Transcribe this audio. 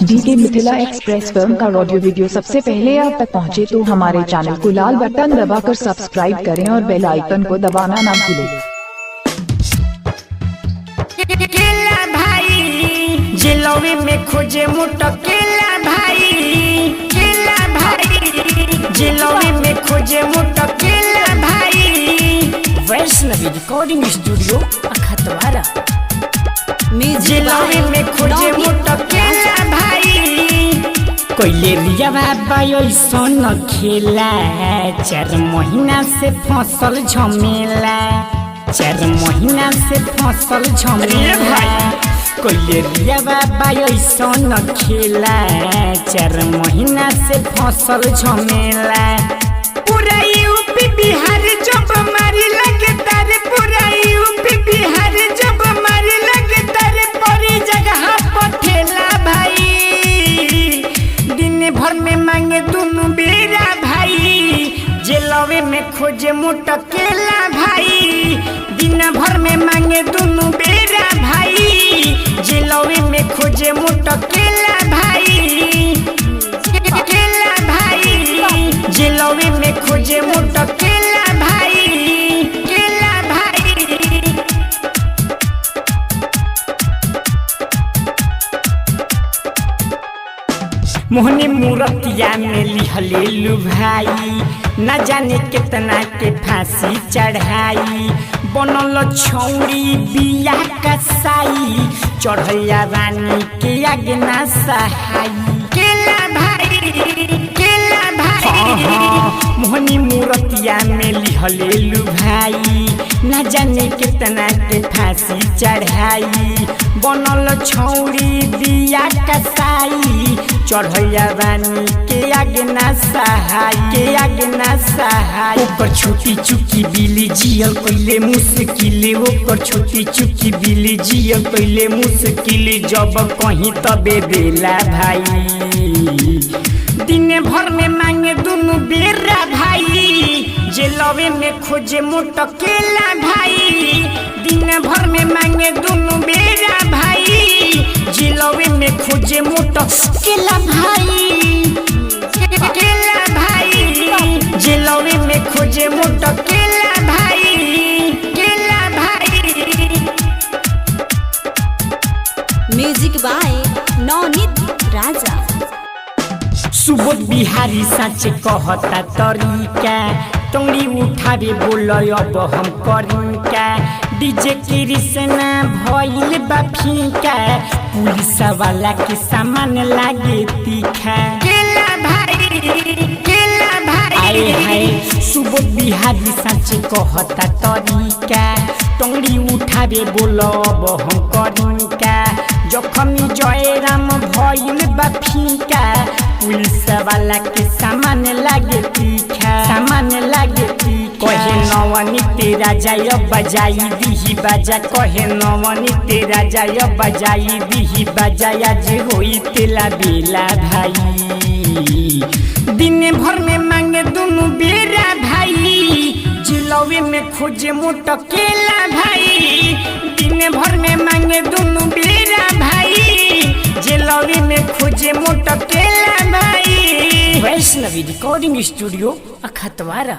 DK Mithila express film का audio video सबसे पहले आप तक पहुंचे तो हमारे चैनल को लाल बटन दबाकर सब्सक्राइब करें और बेल आइकन को दबाना ना भूलें। केला भाई जिलोवे में खोजे मोटो केला भाई, केला भाई जिलोवे में खोजे मोटो केला भाई। वैष्णवी रिकॉर्डिंग स्टूडियो अखतवारा जिलोवे में खोजे मोटो केला भाई। कोइले रिया बाबा ऐसन खेला 4 महीना से फसल झमेला, 4 महीना से फसल झमेला। कोइले रिया बाबा ऐसन खेला 4 महीना से फसल झमेला। पूरा यूपी बिहार जब मारी लगे तारे, पूरा यूपी बिहार जब मारी लगे तारे, परी जगह पठेला भाई। दिन भर में मांगे दोनों बेरा भाई, जेलवे में खोजे मोटो केला भाई। दिन भर में मांगे दोनों बेरा भाई, जेलवे में खोजे मोटो केला भाई, केला भाई। जेलवे में खोजे मोटो केला भाई, केला भाई। मोहनी मूर्तिया में लिहलेलु भाई, न जाने कितना के फांसी चढ़ाई। बनल छौड़ी बिया कसाई, चढ़ैया रानी के आगे ना सहाई। केला भाई, केला भाई। मोहनी मूर्तिया में लिहलेलु भाई, न जाने कितना के फांसी चढ़ाई। बनल छौड़ी बिया कसाई, चढ़ैया रानी के आगे ना सहाय, के आगे ना सहाय। ओकर छोटी चुकी बिली जियल पहले मुश्किल, ओकर छोटी चुकी बिली जियल पहले मुश्किल। जब कहीं तबे बेला भाई, दिन भर में मांगे दोनों बेरा भाई, जेलवे में खोजे मोटो केला भाई। दिन भर में मांगे दोनों बेरा भाई, जेलवे में खोजे मोटो केला भाई, केला भाई। जेलवे में खोजे मोटो केला भाई, केला भाई। म्यूजिक बाय नवनीत राजा। सुबोध बिहारी सच कहता तरीका, तोड़ी उठावे बोलो अब हम करिका। डीजे कृष्णा भइल बा फीका, पुलिस वाला के सामान लागे तीखा। केला भाई, केला भाई। आए हाय सुबोध बिहारी सच कहता तरीका, तोड़ी उठावे बोलो अब हम करिका। जखमी जयराम भइल बा फीका, पुलिस वाला के सामान लागे तीखा, सामान लागे तीखा। कहे नवनीत राजा अब बजाई दीही बाजा, कहे नवनीत राजा अब बजाई दीही बाजा। आज होई तेला बेला भाई, दिन भर में मांगे दोनों बेरा भाई, जिलवे में खोजे मोटो केला भाई। दिन भर में मांगे दोनों बेरा भाई, जेलवे में खोजे मोटो केला भाई। Vaishnavi recording studio अखतवारा।